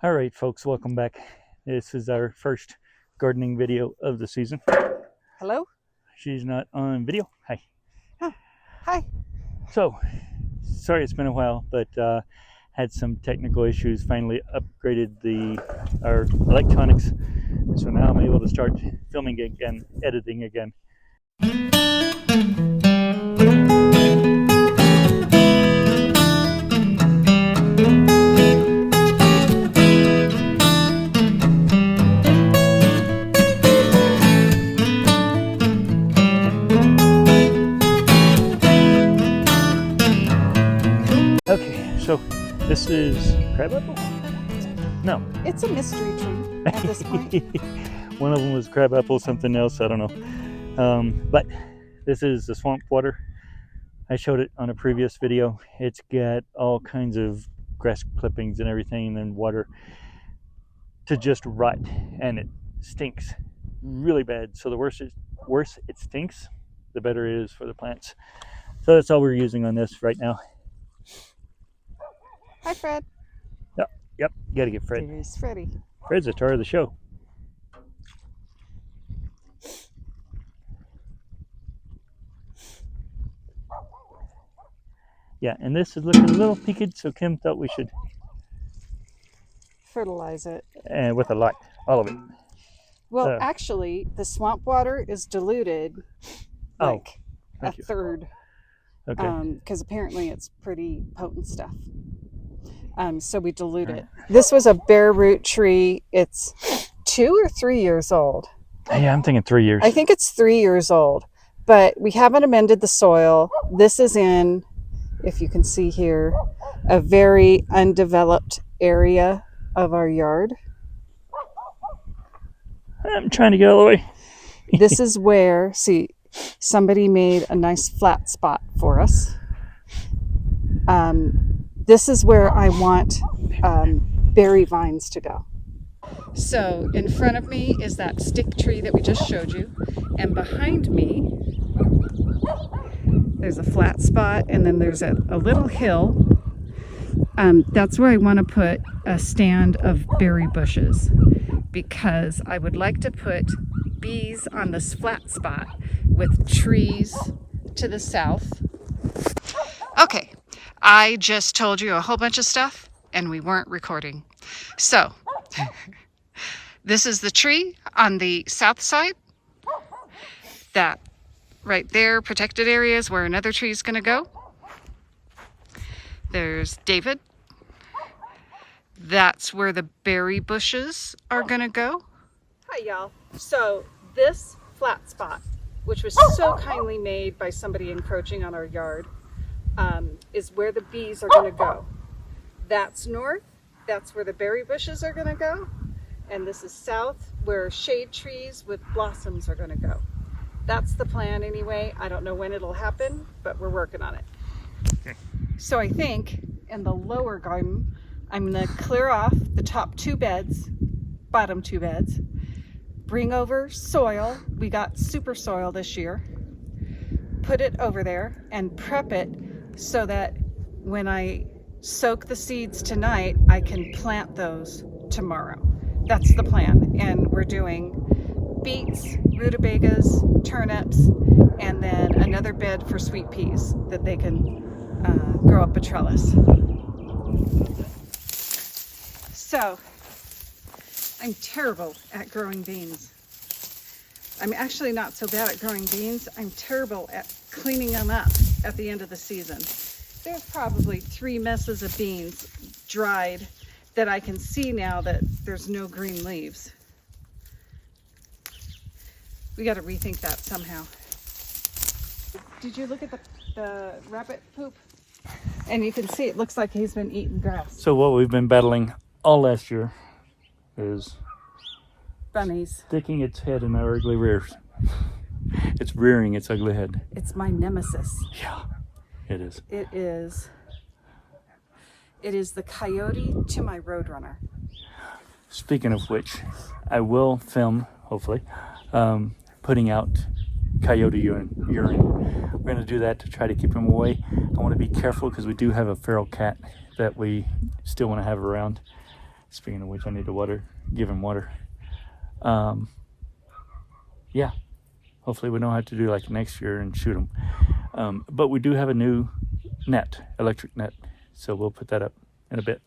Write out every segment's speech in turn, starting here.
All right, folks, welcome back. This is our first gardening video of the season. Hello? She's not on video. Hi. Hi. So, sorry it's been a while, but had some technical issues. Finally upgraded our electronics, so now I'm able to start filming again, editing again. Okay, so this is crabapple? No. It's a mystery tree at this point. One of them was crabapple, something else, I don't know. But this is the swamp water. I showed it on a previous video. It's got all kinds of grass clippings and everything and water to just rot, and it stinks really bad. So the worse it stinks, the better it is for the plants. So that's all we're using on this right now. Hi, Fred. Yep, gotta get Fred. There's Freddie. Fred's the star of the show. Yeah, and this is looking a little peaked, so Kim thought we should Fertilize it. with a lot, all of it. Well, actually, the swamp water is diluted like a third. Okay. Because apparently it's pretty potent stuff. So we dilute it. This was a bare root tree. It's 2 or 3 years old. Yeah, I'm thinking 3 years. I think it's 3 years old, but we haven't amended the soil. This is in, if you can see here, a very undeveloped area of our yard. I'm trying to get all the way. This is where, see, somebody made a nice flat spot for us. This is where I want berry vines to go. So in front of me is that stick tree that we just showed you. And behind me, there's a flat spot, and then there's a little hill. That's where I want to put a stand of berry bushes, because I would like to put bees on this flat spot with trees to the south. Okay, I just told you a whole bunch of stuff and we weren't recording. So, this is the tree on the south side. That right there, protected areas where another tree is going to go. There's David. That's where the berry bushes are going to go. Hi, y'all. So this flat spot, which was so kindly made by somebody encroaching on our yard, is where the bees are going to go. That's north. That's where the berry bushes are going to go. And this is south, where shade trees with blossoms are going to go. That's the plan anyway. I don't know when it'll happen, but we're working on it. Okay. So I think in the lower garden, I'm going to clear off the top 2 beds, bottom 2 beds, bring over soil. We got super soil this year. Put it over there and prep it so that when I soak the seeds tonight, I can plant those tomorrow. That's the plan. And we're doing beets, rutabagas, turnips, and then another bed for sweet peas that they can grow up a trellis. So, I'm terrible at growing beans. I'm actually not so bad at growing beans. I'm terrible at cleaning them up at the end of the season. There's probably 3 messes of beans dried that I can see now that there's no green leaves. We got to rethink that somehow. Did you look at the rabbit poop? And you can see it looks like he's been eating grass. So what we've been battling all last year is bunnies sticking its head in our ugly rears. It's rearing its ugly head. It's my nemesis. Yeah, it is. It is. It is the coyote to my roadrunner. Speaking of which, I will film, hopefully, putting out coyote urine. We're going to do that to try to keep him away. I want to be careful because we do have a feral cat that we still want to have around. Speaking of which, I need to give him water. Yeah, hopefully we don't have to do like next year and shoot them. But we do have a new net, electric net, so we'll put that up in a bit.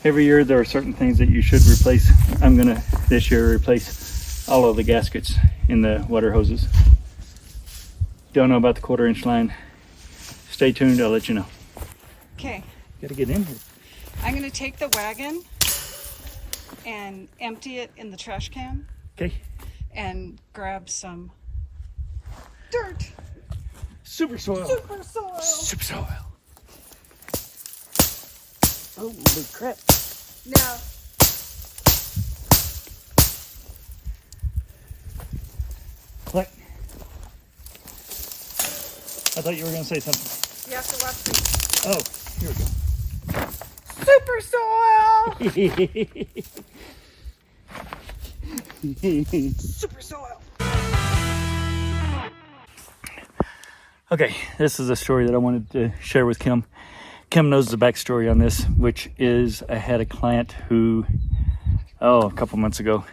Every year there are certain things that you should replace. I'm gonna this year replace all of the gaskets in the water hoses. Don't know about the 1/4 inch line. Stay tuned, I'll let you know. Okay. Gotta get in here. I'm gonna take the wagon and empty it in the trash can. Okay. And grab some dirt. Super soil. Super soil. Super soil. Holy crap. Now, What? I thought you were going to say something. you have to watch these. Oh, here we go. Super soil! Super soil! Okay, this is a story that I wanted to share with Kim. Kim knows the backstory on this, which is I had a client who, a couple months ago,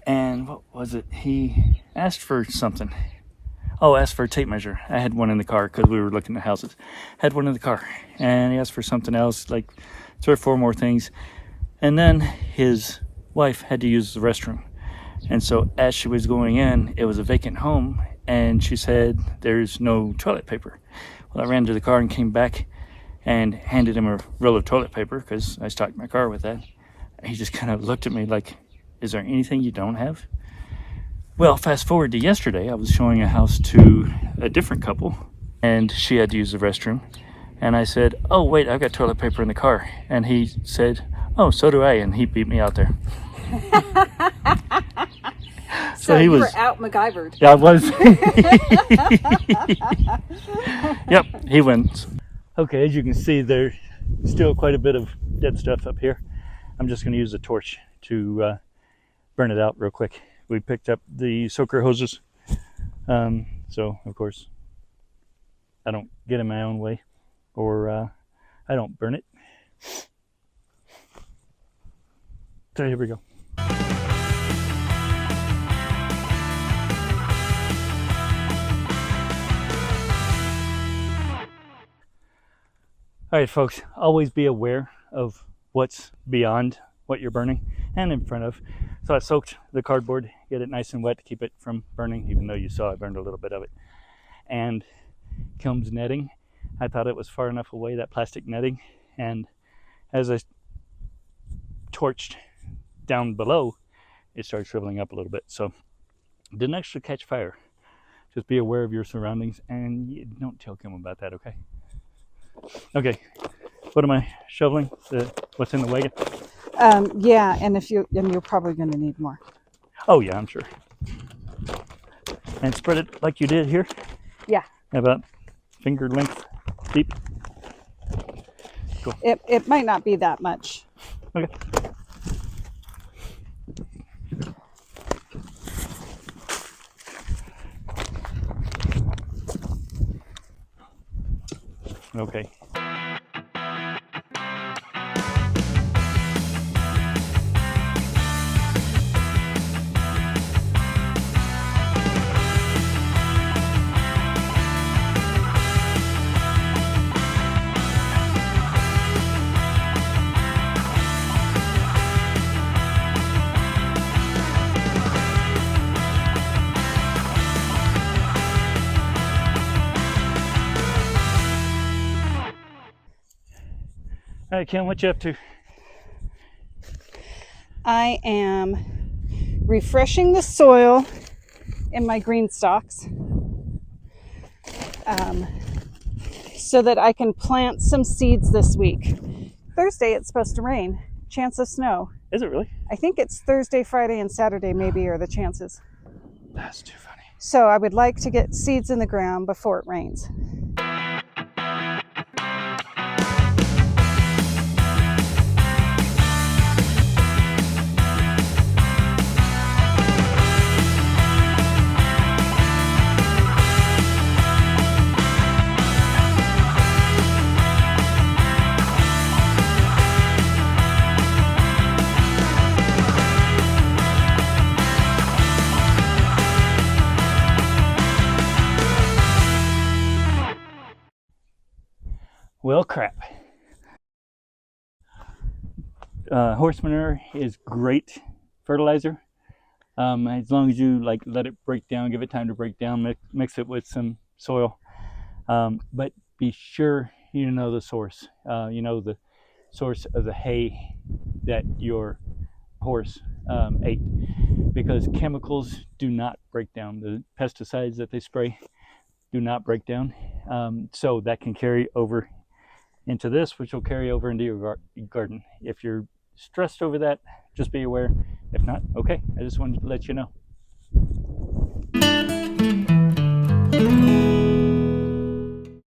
and what was it? He asked for something. Asked for a tape measure. I had one in the car because we were looking at houses. Had one in the car, and he asked for something else, like 3 or 4 more things. And then his wife had to use the restroom. And so as she was going in, it was a vacant home, and she said, "There's no toilet paper." Well, I ran to the car and came back and handed him a roll of toilet paper because I stocked my car with that. He just kind of looked at me like, "Is there anything you don't have?" Well, fast forward to yesterday, I was showing a house to a different couple, and she had to use the restroom. And I said, "Oh, wait, I've got toilet paper in the car." And he said, "Oh, so do I," and he beat me out there. So he was out MacGyvered. Yeah, I was. Yep, he wins. Okay, as you can see, there's still quite a bit of dead stuff up here. I'm just going to use a torch to burn it out real quick. We picked up the soaker hoses, so of course I don't get in my own way, or I don't burn it. So here we go. All right, folks, always be aware of what's beyond what you're burning and in front of. So I soaked the cardboard, get it nice and wet to keep it from burning, even though you saw I burned a little bit of it. And Kim's netting, I thought it was far enough away, that plastic netting, and as I torched down below, it started shriveling up a little bit. So it didn't actually catch fire. Just be aware of your surroundings, and you don't tell Kim about that, okay? Okay, what am I shoveling? What's in the wagon? Yeah, and you're probably going to need more. Oh yeah, I'm sure. And spread it like you did here? Yeah. About finger length deep? Cool. It might not be that much. Okay. Okay. All right, Kim, what you up to? I am refreshing the soil in my green stalks so that I can plant some seeds this week. Thursday it's supposed to rain. Chance of snow. Is it really? I think it's Thursday, Friday, and Saturday maybe are the chances. That's too funny. So I would like to get seeds in the ground before it rains. Well, crap. Horse manure is great fertilizer. As long as you like let it break down, give it time to break down, mix it with some soil. But be sure you know the source. You know the source of the hay that your horse ate, because chemicals do not break down. The pesticides that they spray do not break down. So that can carry over into this, which will carry over into your garden. If you're stressed over that, just be aware. If not, okay, I just wanted to let you know.